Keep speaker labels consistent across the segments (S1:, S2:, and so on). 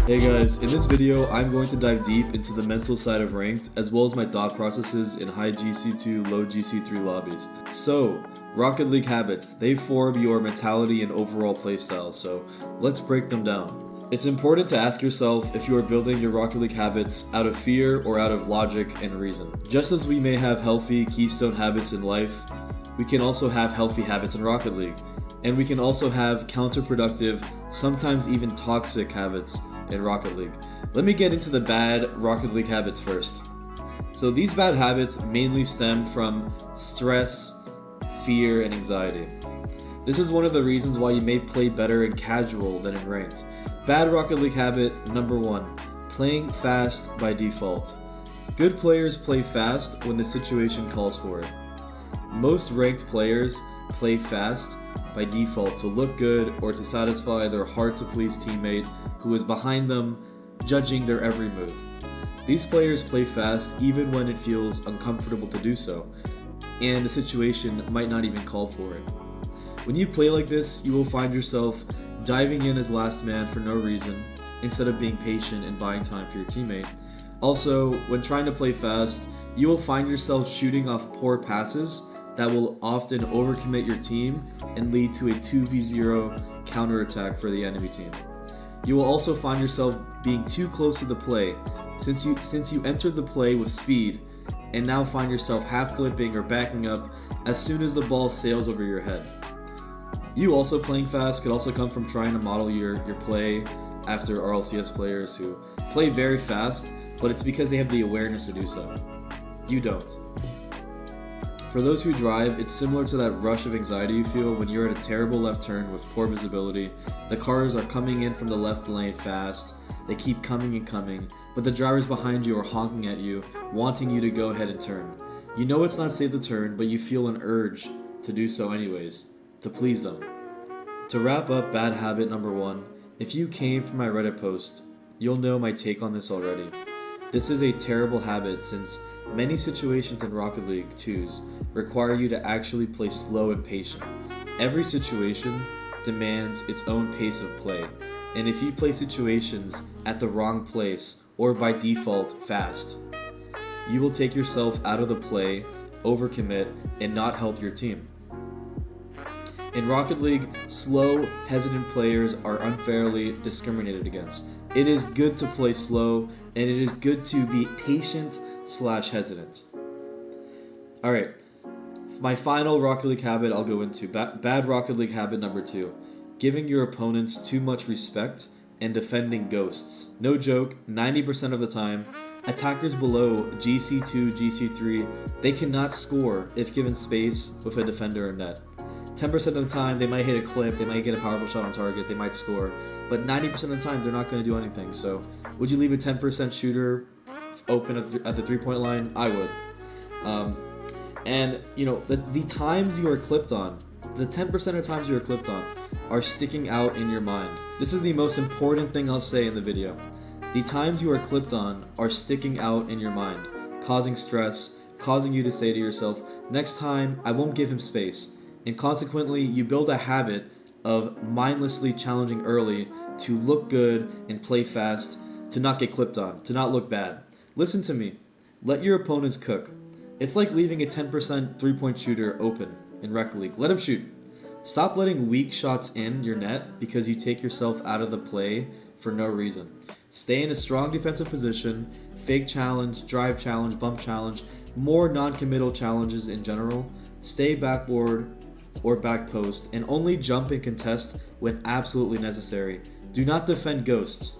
S1: Hey guys, in this video I'm going to dive deep into the mental side of ranked as well as my thought processes in high GC2, low GC3 lobbies. So, Rocket League habits, they form your mentality and overall playstyle, so let's break them down. It's important to ask yourself if you are building your Rocket League habits out of fear or out of logic and reason. Just as we may have healthy keystone habits in life, we can also have healthy habits in Rocket League. And we can also have counterproductive, sometimes even toxic habits in Rocket League. Let me get into the bad Rocket League habits first. So these bad habits mainly stem from stress, fear, and anxiety. This is one of the reasons why you may play better in casual than in ranked. Bad Rocket League habit number 1, playing fast by default. Good players play fast when the situation calls for it. Most ranked players play fast by default to look good or to satisfy their hard-to-please teammate who is behind them, judging their every move. These players play fast even when it feels uncomfortable to do so, and the situation might not even call for it. When you play like this, you will find yourself diving in as last man for no reason, instead of being patient and buying time for your teammate. Also, when trying to play fast, you will find yourself shooting off poor passes that will often overcommit your team and lead to a 2v0 counterattack for the enemy team. You will also find yourself being too close to the play since you entered the play with speed and now find yourself half flipping or backing up as soon as the ball sails over your head. You also playing fast could also come from trying to model your play after RLCS players who play very fast, but it's because they have the awareness to do so. You don't. For those who drive, it's similar to that rush of anxiety you feel when you're at a terrible left turn with poor visibility. The cars are coming in from the left lane fast, they keep coming and coming, but the drivers behind you are honking at you, wanting you to go ahead and turn. You know it's not safe to turn, but you feel an urge to do so anyways, to please them. To wrap up bad habit number 1, if you came from my Reddit post, you'll know my take on this already. This is a terrible habit since many situations in Rocket League 2s require you to actually play slow and patient. Every situation demands its own pace of play, and if you play situations at the wrong place or by default fast, you will take yourself out of the play, overcommit, and not help your team. In Rocket League, slow, hesitant players are unfairly discriminated against. It is good to play slow, and it is good to be patient/hesitant. Alright, my final Rocket League habit I'll go into. Bad Rocket League habit number 2. Giving your opponents too much respect and defending ghosts. No joke, 90% of the time, attackers below GC2, GC3, they cannot score if given space with a defender or net. 10% of the time, they might hit a clip, they might get a powerful shot on target, they might score, but 90% of the time, they're not going to do anything. So, would you leave a 10% shooter open at the three-point line? I would. And, you know, the times you are clipped on, the 10% of times you are clipped on, are sticking out in your mind. This is the most important thing I'll say in the video. The times you are clipped on are sticking out in your mind, causing stress, causing you to say to yourself, next time, I won't give him space. And consequently, you build a habit of mindlessly challenging early to look good and play fast, to not get clipped on, to not look bad. Listen to me. Let your opponents cook. It's like leaving a 10% three-point shooter open in Rec League. Let him shoot. Stop letting weak shots in your net because you take yourself out of the play for no reason. Stay in a strong defensive position, fake challenge, drive challenge, bump challenge, more non-committal challenges in general. Stay backboard or back post, and only jump and contest when absolutely necessary. Do not defend ghosts.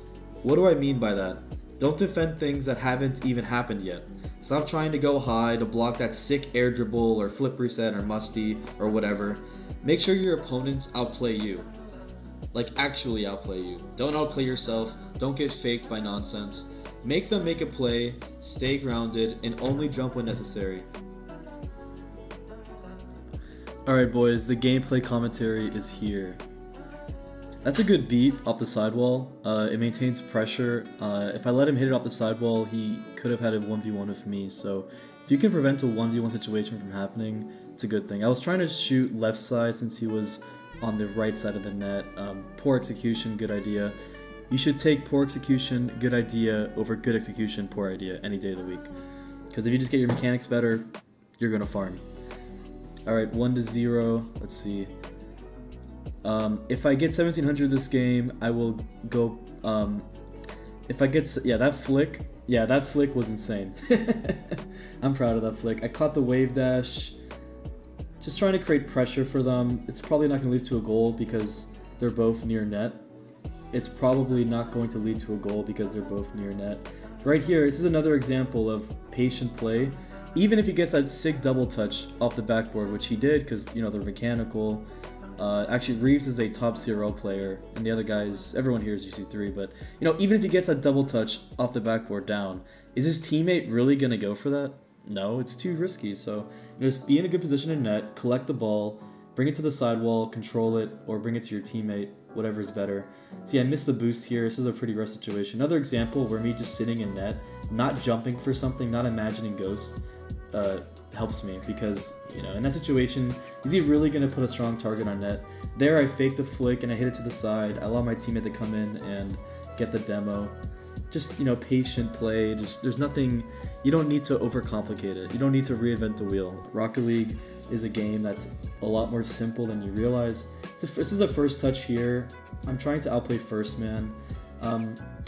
S1: What do I mean by that? Don't defend things that haven't even happened yet. Stop trying to go high to block that sick air dribble or flip reset or musty or whatever. Make sure your opponents outplay you. Like actually outplay you. Don't outplay yourself. Don't get faked by nonsense. Make them make a play, stay grounded, and only jump when necessary. Alright boys, the gameplay commentary is here. That's a good beat off the sidewall. It maintains pressure. If I let him hit it off the sidewall, he could have had a 1v1 with me, so if you can prevent a 1v1 situation from happening, it's a good thing. I was trying to shoot left side since he was on the right side of the net. Poor execution, good idea.
S2: you should take poor execution, good idea over good execution, poor idea any day of the week. Because if you just get your mechanics better, you're gonna farm. All right, 1-0. Let's see. If I get 1700 this game, I will go. If I get that flick. Yeah, that flick was insane. I'm proud of that flick. I caught the wave dash. Just trying to create pressure for them. It's probably not going to lead to a goal because they're both near net. It's probably not going to lead to a goal because they're both near net. Right here, this is another example of patient play. Even if he gets that sick double touch off the backboard, which he did because, they're mechanical. Actually, Reeves is a top CRL player, and the other guys, everyone here is UC3, but, even if he gets that double touch off the backboard down, is his teammate really going to go for that? No, it's too risky, so just be in a good position in net, collect the ball, bring it to the sidewall, control it, or bring it to your teammate, whatever is better. So yeah, I missed the boost here. This is a pretty rough situation. Another example where me just sitting in net, not jumping for something, not imagining ghost, helps me because, in that situation, is he really going to put a strong target on net? There, I faked the flick and I hit it to the side. I allow my teammate to come in and get the demo. Just, patient play. Just, there's nothing, you don't need to overcomplicate it. You don't need to reinvent the wheel. Rocket League is a game that's a lot more simple than you realize. So this is a first touch here. I'm trying to outplay first man.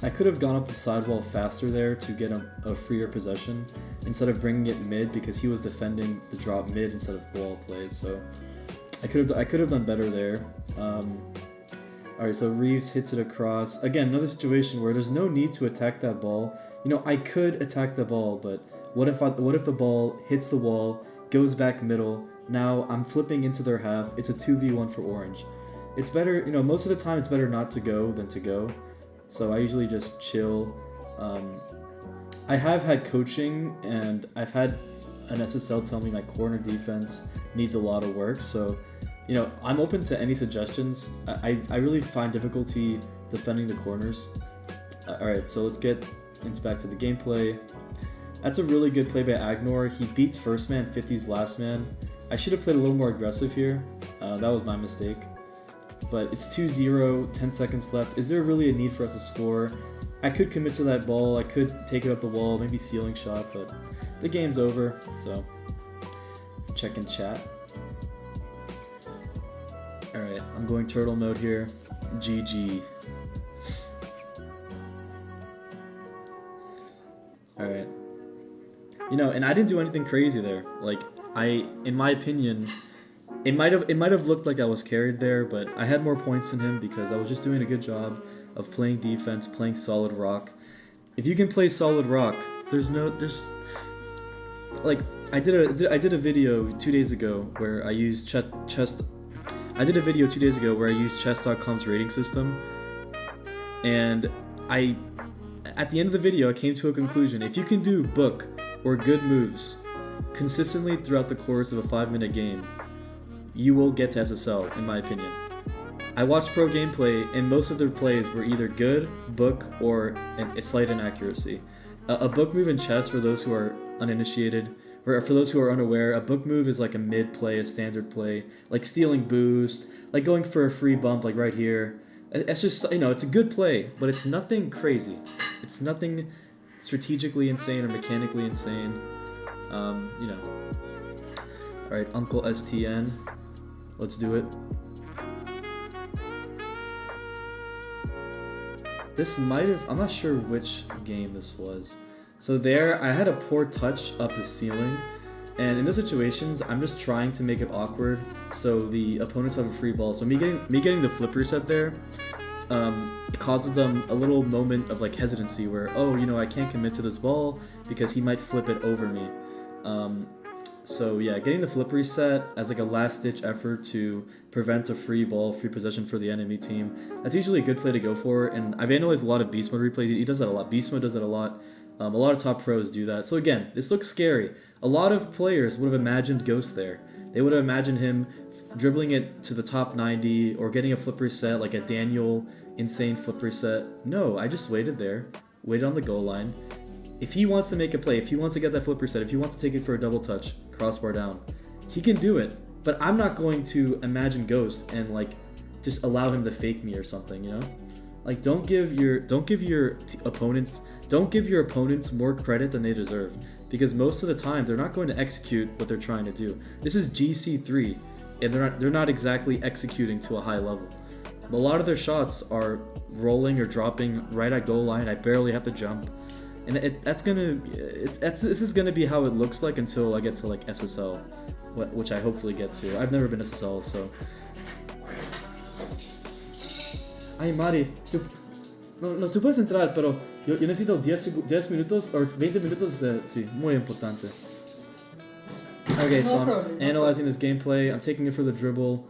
S2: I could have gone up the sidewall faster there to get a freer possession instead of bringing it mid because he was defending the drop mid instead of wall play. So I could have done better there. Alright, so Reeves hits it across. Again, another situation where there's no need to attack that ball. I could attack the ball, but what if the ball hits the wall, goes back middle? Now I'm flipping into their half. It's a 2v1 for orange. It's better, most of the time it's better not to go than to go. So I usually just chill. I have had coaching, and I've had an SSL tell me my corner defense needs a lot of work. So, I'm open to any suggestions. I really find difficulty defending the corners. Alright, so let's get back to the gameplay. That's a really good play by Agnor. He beats first man, 50s last man. I should have played a little more aggressive here. That was my mistake. But it's 2-0, 10 seconds left. Is there really a need for us to score? I could commit to that ball. I could take it up the wall, maybe ceiling shot, but the game's over, so check in chat. Alright, I'm going turtle mode here. GG. Alright. And I didn't do anything crazy there. Like, in my opinion, it might have looked like I was carried there, but I had more points than him because I was just doing a good job of playing defense, playing solid rock. If you can play solid rock, like I did a video 2 days ago where I used chess.com's rating system, and at the end of the video I came to a conclusion. If you can do book or good moves consistently throughout the course of a 5-minute game, you will get to SSL, in my opinion. I watched pro gameplay, and most of their plays were either good, book, or a slight inaccuracy. A book move in chess, for those who are uninitiated, or for those who are unaware, a book move is like a mid play, a standard play, like stealing boost, like going for a free bump, like right here. It's just, it's a good play, but it's nothing crazy. It's nothing strategically insane or mechanically insane. Alright, Uncle STN. Let's do it. This might have, I'm not sure which game this was. So there, I had a poor touch up the ceiling, and in those situations, I'm just trying to make it awkward so the opponents have a free ball. So me getting the flip reset there, it causes them a little moment of like hesitancy where, I can't commit to this ball because he might flip it over me. So yeah, getting the flip reset as like a last-ditch effort to prevent a free ball, free possession for the enemy team, that's usually a good play to go for, and I've analyzed a lot of Beast Mode replay. He does that a lot. Beast Mode does that a lot. A lot of top pros do that. So again, this looks scary. A lot of players would have imagined Ghost there. They would have imagined him dribbling it to the top 90 or getting a flip reset, like a Daniel insane flip reset. No, I just waited there, waited on the goal line. If he wants to make a play, if he wants to get that flip reset, if he wants to take it for a double touch, crossbar down, he can do it. But I'm not going to imagine Ghost and like just allow him to fake me or something, Like don't give your opponents more credit than they deserve, because most of the time they're not going to execute what they're trying to do. This is GC3, and they're not exactly executing to a high level. A lot of their shots are rolling or dropping right at goal line. I barely have to jump, and this is gonna be how it looks like until I get to like SSL, which I hopefully get to. I've never been SSL, so. Ay, Mari, tú puedes entrar, pero yo necesito 10 minutos o 20 minutos, sí, muy importante. Okay, so I'm analyzing this gameplay. I'm taking it for the dribble.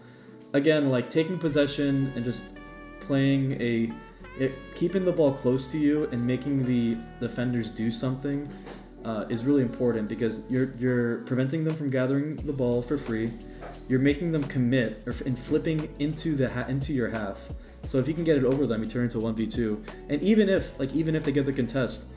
S2: Again, like taking possession and just playing keeping the ball close to you and making the defenders do something is really important, because you're preventing them from gathering the ball for free. You're making them commit and flipping into your half. So if you can get it over them, you turn into 1v2. And even if they get the contest,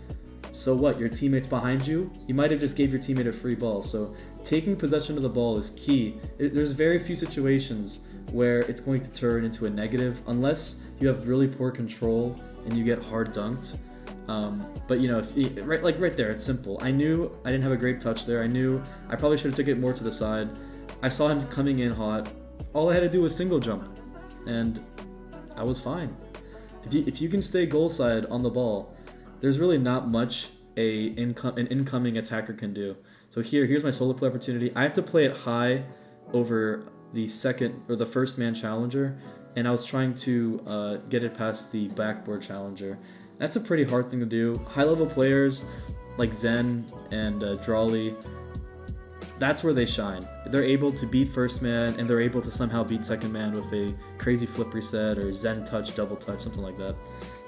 S2: so what? Your teammate's behind you. You might have just gave your teammate a free ball. So taking possession of the ball is key. There's very few situations where it's going to turn into a negative, unless you have really poor control and you get hard dunked. But you know, right there, it's simple. I knew I didn't have a great touch there. I knew I probably should have took it more to the side. I saw him coming in hot. All I had to do was single jump, and I was fine. If you can stay goal side on the ball, there's really not much an incoming attacker can do. So here's my solo play opportunity. I have to play it high over the first man challenger, and I was trying to get it past the backboard challenger. That's a pretty hard thing to do. High level players like Zen and Drawley, that's where they shine. They're able to beat first man, and they're able to somehow beat second man with a crazy flip reset or Zen touch, double touch, something like that.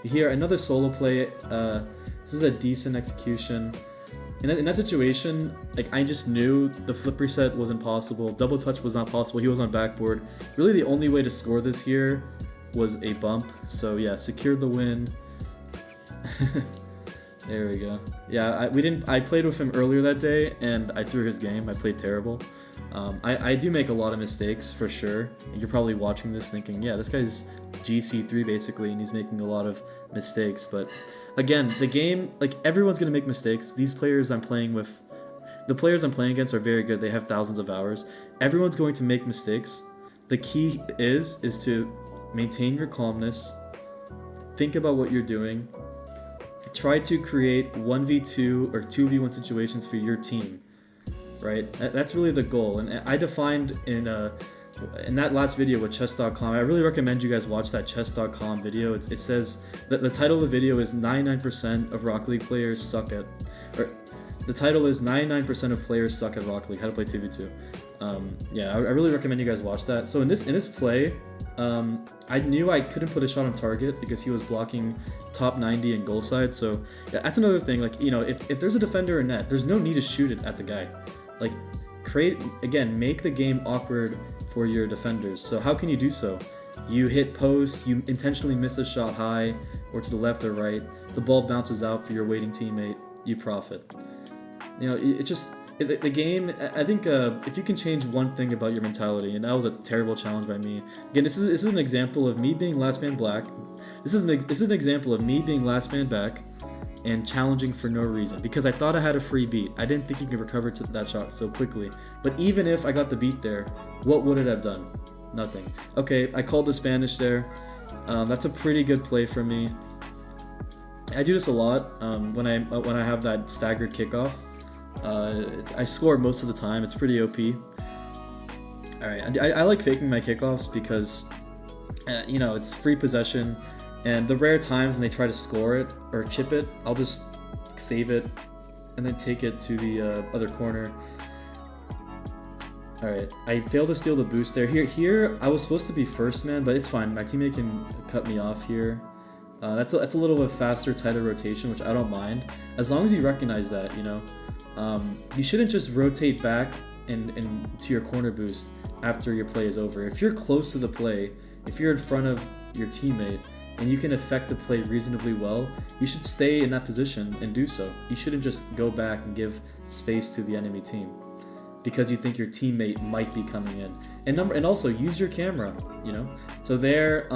S2: Here, another solo play. This is a decent execution. In that situation, like, I just knew the flip reset was impossible. Double touch was not possible. He was on backboard. Really, the only way to score this here was a bump. So yeah, secured the win. There we go. Yeah, I played with him earlier that day, and I threw his game. I played terrible. I do make a lot of mistakes for sure. And you're probably watching this thinking, yeah, this guy's GC3 basically, and he's making a lot of mistakes. But again, the game, like, everyone's gonna make mistakes. These players I'm playing with, the players I'm playing against are very good. They have thousands of hours. Everyone's going to make mistakes. The key is to maintain your calmness. Think about what you're doing. Try to create 1v2 or 2v1 situations for your team, right? That's really the goal. And I defined in that last video with chess.com, I really recommend you guys watch that chess.com video. It says that the title of the video is 99% of Rocket League players suck at, or the title is 99% of players suck at Rocket League, how to play 2v2. Yeah, I really recommend you guys watch that. So in this play, I knew I couldn't put a shot on target because he was blocking top 90 and goal side. So that's another thing. Like, you know, if there's a defender in net, there's no need to shoot it at the guy. Like, make the game awkward for your defenders. So how can you do so? You hit post, you intentionally miss a shot high or to the left or right. The ball bounces out for your waiting teammate. You profit. You know, the game, I think if you can change one thing about your mentality, and that was a terrible challenge by me. Again, this is an example of me being last man black. This is an example of me being last man back and challenging for no reason, because I thought I had a free beat. I didn't think he could recover to that shot so quickly. But even if I got the beat there, what would it have done? Nothing. Okay, I called the Spanish there. That's a pretty good play for me. I do this a lot when I have that staggered kickoff. I score most of the time. It's pretty OP. Alright, I like faking my kickoffs because, you know, it's free possession, and the rare times when they try to score it or chip it, I'll just save it and then take it to the other corner. Alright, I failed to steal the boost there. Here, I was supposed to be first man, but it's fine. My teammate can cut me off here. That's a little bit faster, tighter rotation, which I don't mind, as long as you recognize that, you know. You shouldn't just rotate back and to your corner boost after your play is over. If you're close to the play, if you're in front of your teammate and you can affect the play reasonably well, you should stay in that position and do so. You shouldn't just go back and give space to the enemy team. because you think your teammate might be coming in. And also use your camera, you know. So there,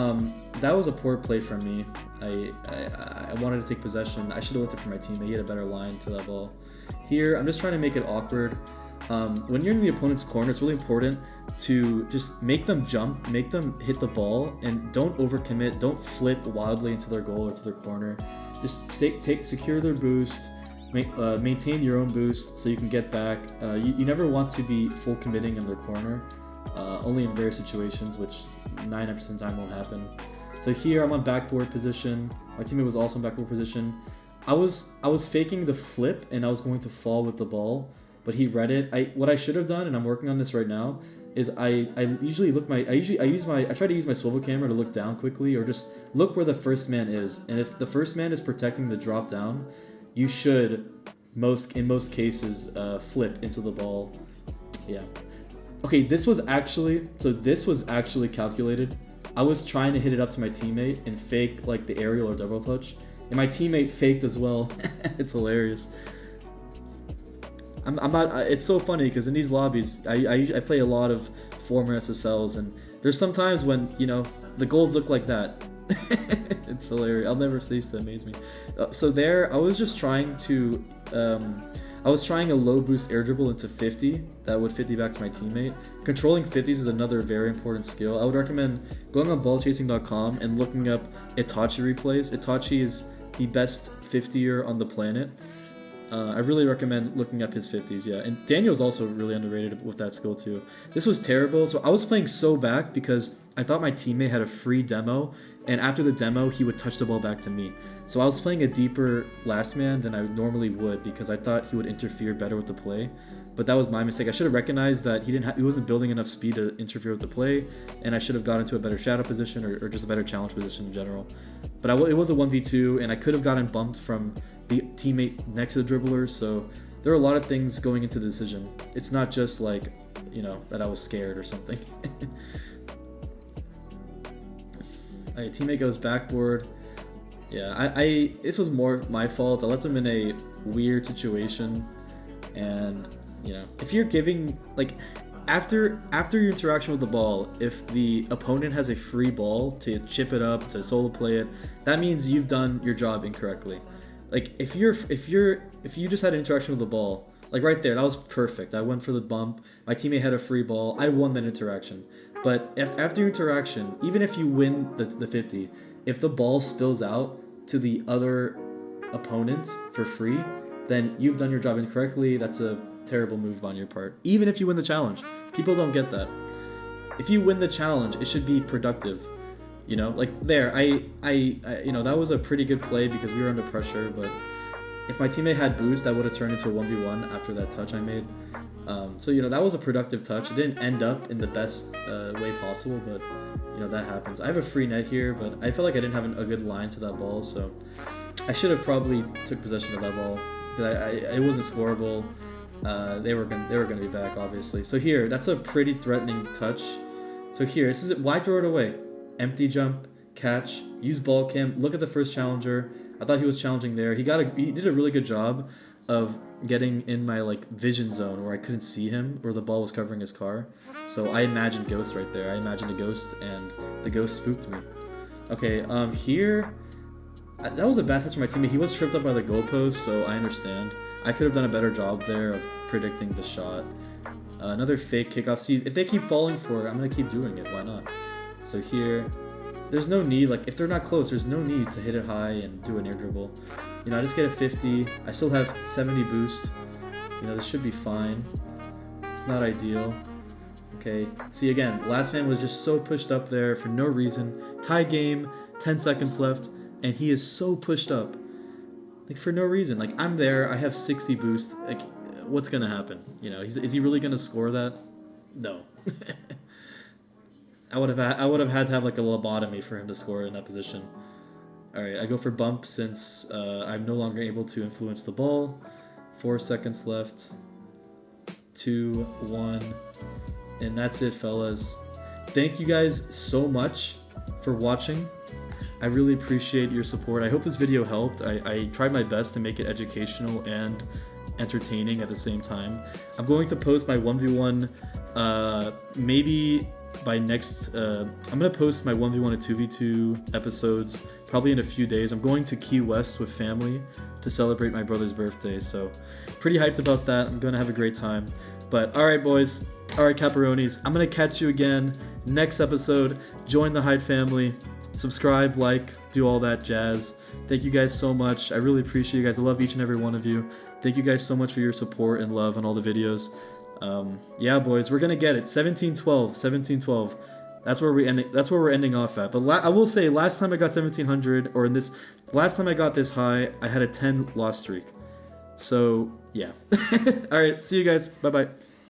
S2: that was a poor play from me. I wanted to take possession. I should have looked it for my teammate. He had a better line to that ball. Here, I'm just trying to make it awkward. When you're in the opponent's corner, it's really important to just make them jump, make them hit the ball, and don't overcommit. Don't flip wildly into their goal or to their corner. Just secure their boost. Maintain your own boost so you can get back. You never want to be full committing in their corner, only in rare situations, which 99% of the time won't happen. So here I'm on backboard position. My teammate was also in backboard position. I was faking the flip and I was going to fall with the ball, but he read it. What I should have done, and I'm working on this right now, is I try to use my swivel camera to look down quickly or just look where the first man is. And if the first man is protecting the drop down, you should, in most cases, flip into the ball. Yeah. Okay, this was actually calculated. I was trying to hit it up to my teammate and fake like the aerial or double touch, and my teammate faked as well. It's hilarious. I'm not. It's so funny because in these lobbies, I play a lot of former SSLs, and there's sometimes when the goals look like that. It's hilarious. I'll never cease to amaze me. So there, I was just trying to, I was trying a low boost air dribble into 50 that would 50 back to my teammate. Controlling 50s is another very important skill. I would recommend going on ballchasing.com and looking up Itachi replays. Itachi is the best 50er on the planet. I really recommend looking up his 50s, yeah. And Daniel's also really underrated with that skill too. This was terrible. So I was playing so back because I thought my teammate had a free demo, and after the demo, he would touch the ball back to me. So I was playing a deeper last man than I normally would because I thought he would interfere better with the play. But that was my mistake. I should have recognized that he wasn't building enough speed to interfere with the play, and I should have got into a better shadow position or just a better challenge position in general. But it was a 1v2, and I could have gotten bumped from the teammate next to the dribbler, so there are a lot of things going into the decision. It's not just like, that I was scared or something. Alright, teammate goes backboard. Yeah, this was more my fault. I left him in a weird situation, and if you're giving after your interaction with the ball, if the opponent has a free ball to chip it up, to solo play it, that means you've done your job incorrectly. Like if you just had an interaction with the ball, like right there, that was perfect. I went for the bump. My teammate had a free ball. I won that interaction. But after your interaction, even if you win the 50, if the ball spills out to the other opponent for free, then you've done your job incorrectly. That's a terrible move on your part. Even if you win the challenge, people don't get that. If you win the challenge, it should be productive. Like there, that was a pretty good play because we were under pressure, but if my teammate had boost, that would have turned into a 1v1 after that touch I made. So that was a productive touch. It didn't end up in the best way possible, but that happens. I have a free net here, but I felt like I didn't have a good line to that ball, so I should have probably took possession of that ball because it wasn't scoreable. They were gonna be back, obviously. So here, that's a pretty threatening touch. So here, this is it. Why throw it away? Empty jump, catch, use ball cam. Look at the first challenger. I thought he was challenging there. He did a really good job of getting in my vision zone where I couldn't see him, where the ball was covering his car. So I imagined ghost right there. I imagined a ghost, and the ghost spooked me. Okay, here, that was a bad touch on my teammate. He was tripped up by the goalpost, so I understand. I could have done a better job there of predicting the shot. Another fake kickoff. See, if they keep falling for it, I'm gonna keep doing it. Why not? So here, there's no need, if they're not close, there's no need to hit it high and do an air dribble. I just get a 50. I still have 70 boost. This should be fine. It's not ideal. Okay, see again, last man was just so pushed up there for no reason. Tie game, 10 seconds left, and he is so pushed up. For no reason. I'm there, I have 60 boost. What's gonna happen? Is he really gonna score that? No. I would have had to have a lobotomy for him to score in that position. Alright, I go for bump since I'm no longer able to influence the ball. 4 seconds left. 2, 1. And that's it, fellas. Thank you guys so much for watching. I really appreciate your support. I hope this video helped. I tried my best to make it educational and entertaining at the same time. I'm going to post my 1v1 maybe by next I'm gonna post my 1v1 and 2v2 episodes probably in a few days. I'm going to Key West with family to celebrate my brother's birthday, so pretty hyped about that. I'm gonna have a great time. But alright boys, alright caparonis, I'm gonna catch you again next episode. Join the HYD family, subscribe, like, do all that jazz. Thank you guys so much. I really appreciate you guys. I love each and every one of you. Thank you guys so much for your support and love on all the videos. Yeah, boys, we're gonna get it. 1712. That's where we're ending off at. But I will say, last time I got 1700, or last time I got this high, I had a 10 loss streak. So yeah. All right, see you guys. Bye bye.